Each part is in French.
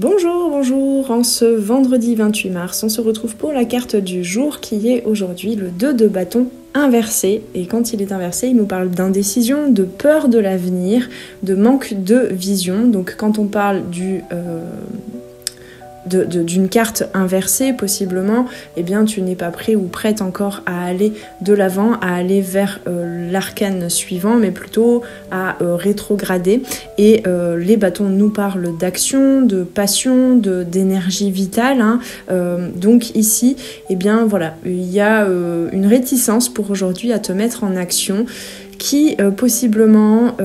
Bonjour, bonjour, en ce vendredi 28 mars, on se retrouve pour la carte du jour qui est aujourd'hui le 2 de bâton inversé. Et quand il est inversé, il nous parle d'indécision, de peur de l'avenir, de manque de vision. Donc quand on parle d'une carte inversée, possiblement, eh bien tu n'es pas prêt ou prête encore à aller de l'avant, à aller vers l'arcane suivant, mais plutôt à rétrograder. Et les bâtons nous parlent d'action, de passion, d'énergie vitale. Donc ici, eh bien voilà, il y a une réticence pour aujourd'hui à te mettre en action qui possiblement,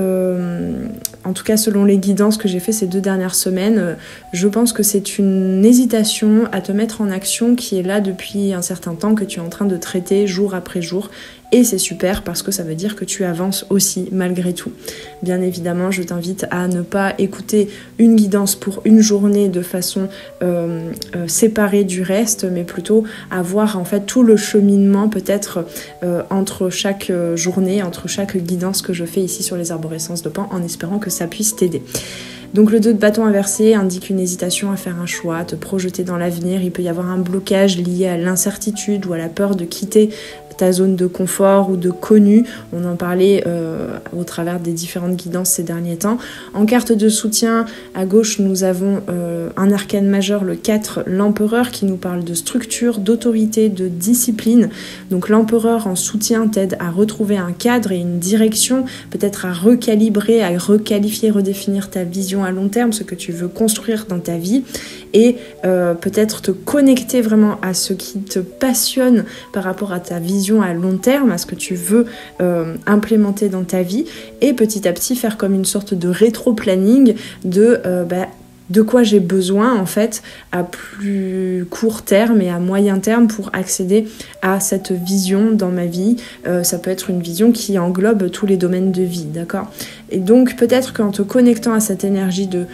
en tout cas selon les guidances que j'ai fait ces 2 dernières semaines, je pense que c'est une hésitation à te mettre en action qui est là depuis un certain temps, que tu es en train de traiter jour après jour. Et c'est super parce que ça veut dire que tu avances aussi malgré tout. Bien évidemment, je t'invite à ne pas écouter une guidance pour une journée de façon séparée du reste, mais plutôt à voir en fait tout le cheminement peut-être entre chaque journée, entre chaque guidance que je fais ici sur les arborescences de Pan, en espérant que ça puisse t'aider. Donc le 2 de bâton inversé indique une hésitation à faire un choix, à te projeter dans l'avenir. Il peut y avoir un blocage lié à l'incertitude ou à la peur de quitter ta zone de confort ou de connu. On en parlait au travers des différentes guidances ces derniers temps. En carte de soutien, à gauche, nous avons un arcane majeur, le 4, l'empereur, qui nous parle de structure, d'autorité, de discipline. Donc l'empereur en soutien t'aide à retrouver un cadre et une direction, peut-être à recalibrer, à requalifier, redéfinir ta vision à long terme, ce que tu veux construire dans ta vie, et peut-être te connecter vraiment à ce qui te passionne par rapport à ta vision à long terme, à ce que tu veux implémenter dans ta vie, et petit à petit faire comme une sorte de rétro-planning de quoi j'ai besoin en fait à plus court terme et à moyen terme pour accéder à cette vision dans ma vie. Ça peut être une vision qui englobe tous les domaines de vie, d'accord ? Et donc peut-être qu'en te connectant à cette énergie de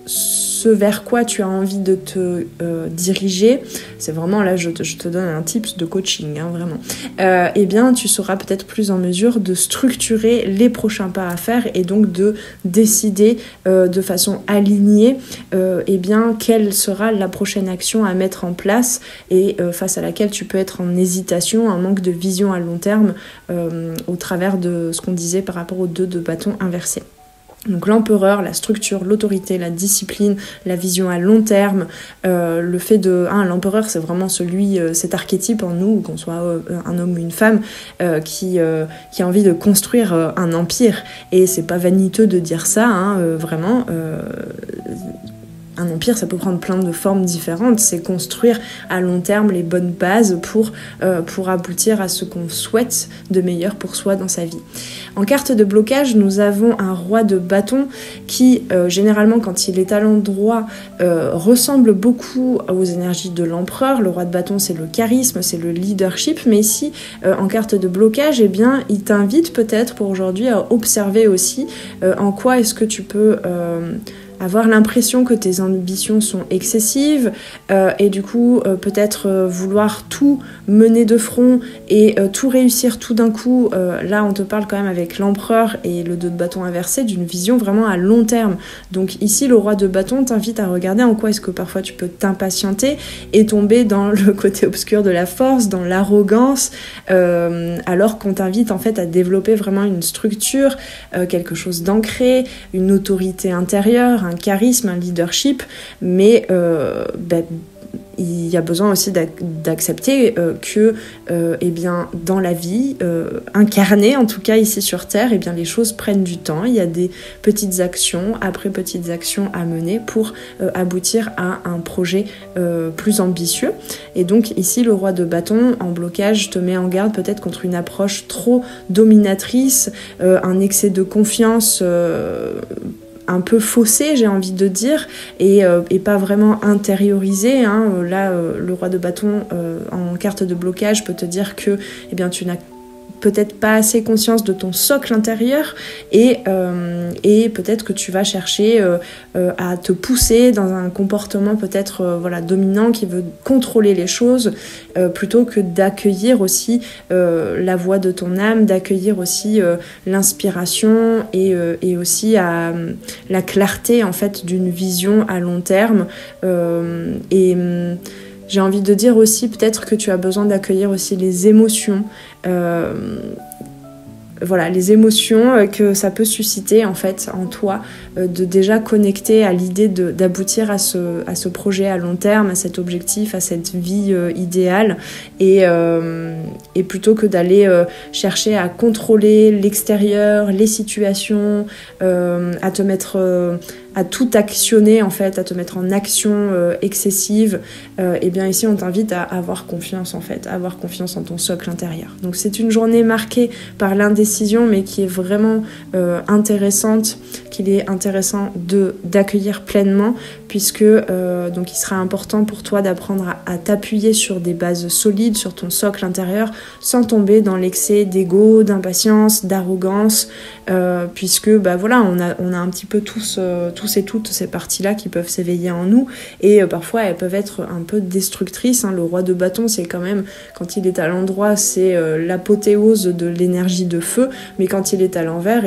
ce vers quoi tu as envie de te diriger, c'est vraiment là je te donne un tips de coaching, vraiment, eh bien tu seras peut-être plus en mesure de structurer les prochains pas à faire et donc de décider de façon alignée eh bien quelle sera la prochaine action à mettre en place et face à laquelle tu peux être en hésitation, un manque de vision à long terme au travers de ce qu'on disait par rapport aux 2 de bâton inversé. Donc l'empereur, la structure, l'autorité, la discipline, la vision à long terme, le fait de... l'empereur c'est vraiment cet archétype en nous, qu'on soit un homme ou une femme, qui a envie de construire un empire. Et c'est pas vaniteux de dire ça, vraiment... Un empire, ça peut prendre plein de formes différentes. C'est construire à long terme les bonnes bases pour aboutir à ce qu'on souhaite de meilleur pour soi dans sa vie. En carte de blocage, nous avons un roi de bâton qui, généralement, quand il est à l'endroit, ressemble beaucoup aux énergies de l'empereur. Le roi de bâton, c'est le charisme, c'est le leadership. Mais ici, en carte de blocage, eh bien, il t'invite peut-être pour aujourd'hui à observer aussi en quoi est-ce que tu peux... avoir l'impression que tes ambitions sont excessives et du coup peut-être vouloir tout mener de front et tout réussir tout d'un coup. Là on te parle quand même avec l'empereur et le 2 de bâton inversé d'une vision vraiment à long terme. Donc ici le roi de bâton t'invite à regarder en quoi est-ce que parfois tu peux t'impatienter et tomber dans le côté obscur de la force, dans l'arrogance, alors qu'on t'invite en fait à développer vraiment une structure, quelque chose d'ancré, une autorité intérieure, un charisme, un leadership, mais il y a besoin aussi d'accepter que eh bien, dans la vie incarnée, en tout cas ici sur Terre, eh bien, les choses prennent du temps. Il y a des petites actions après petites actions à mener pour aboutir à un projet plus ambitieux. Et donc ici, le roi de bâton en blocage te met en garde peut-être contre une approche trop dominatrice, un excès de confiance un peu faussé, j'ai envie de dire, et pas vraiment intériorisé. Là, le roi de bâton en carte de blocage peut te dire que eh bien, tu n'as peut-être pas assez conscience de ton socle intérieur et peut-être que tu vas chercher à te pousser dans un comportement peut-être dominant qui veut contrôler les choses plutôt que d'accueillir aussi la voix de ton âme, d'accueillir aussi l'inspiration et aussi la clarté en fait d'une vision à long terme j'ai envie de dire aussi peut-être que tu as besoin d'accueillir aussi les émotions les émotions que ça peut susciter en fait en toi, de déjà connecter à l'idée d'aboutir à ce projet à long terme, à cet objectif, à cette vie idéale et plutôt que d'aller chercher à contrôler l'extérieur, les situations, à te mettre à tout actionner en fait, à te mettre en action excessive, et bien ici on t'invite à avoir confiance en fait, à avoir confiance en ton socle intérieur. Donc c'est une journée marquée par l'indécision mais qui est vraiment intéressante, qu'il est intéressant d'accueillir pleinement puisque donc il sera important pour toi d'apprendre à t'appuyer sur des bases solides, sur ton socle intérieur sans tomber dans l'excès d'ego, d'impatience, d'arrogance puisque on a un petit peu tous et toutes ces parties-là qui peuvent s'éveiller en nous et parfois elles peuvent être un peu destructrices. Le roi de bâton, c'est quand même, quand il est à l'endroit, c'est l'apothéose de l'énergie de feu, mais quand il est à l'envers,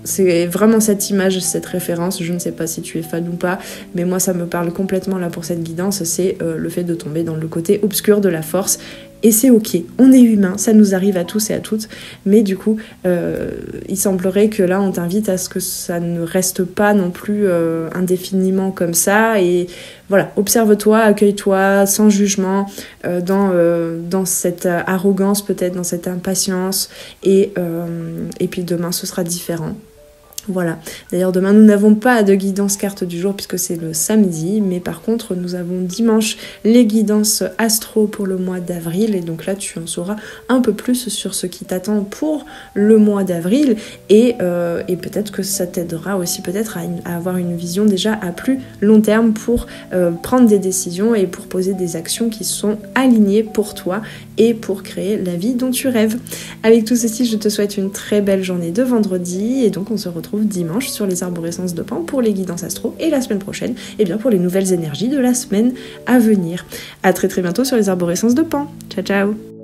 c'est vraiment cette image, cette référence, je ne sais pas si tu es fan ou pas, mais moi ça me parle complètement là pour cette guidance, c'est le fait de tomber dans le côté obscur de la force. Et c'est ok, on est humain, ça nous arrive à tous et à toutes, mais du coup, il semblerait que là, on t'invite à ce que ça ne reste pas non plus indéfiniment comme ça, et voilà, observe-toi, accueille-toi, sans jugement, dans cette arrogance peut-être, dans cette impatience, et puis demain, ce sera différent. Voilà. D'ailleurs, demain, nous n'avons pas de guidance carte du jour puisque c'est le samedi, mais par contre, nous avons dimanche les guidances astro pour le mois d'avril et donc là, tu en sauras un peu plus sur ce qui t'attend pour le mois d'avril et peut-être que ça t'aidera aussi peut-être à avoir une vision déjà à plus long terme pour prendre des décisions et pour poser des actions qui sont alignées pour toi et pour créer la vie dont tu rêves. Avec tout ceci, je te souhaite une très belle journée de vendredi et donc on se retrouve dimanche sur les arborescences de Pan pour les guidances astro et la semaine prochaine pour les nouvelles énergies de la semaine à venir. À très très bientôt sur les arborescences de Pan. Ciao ciao.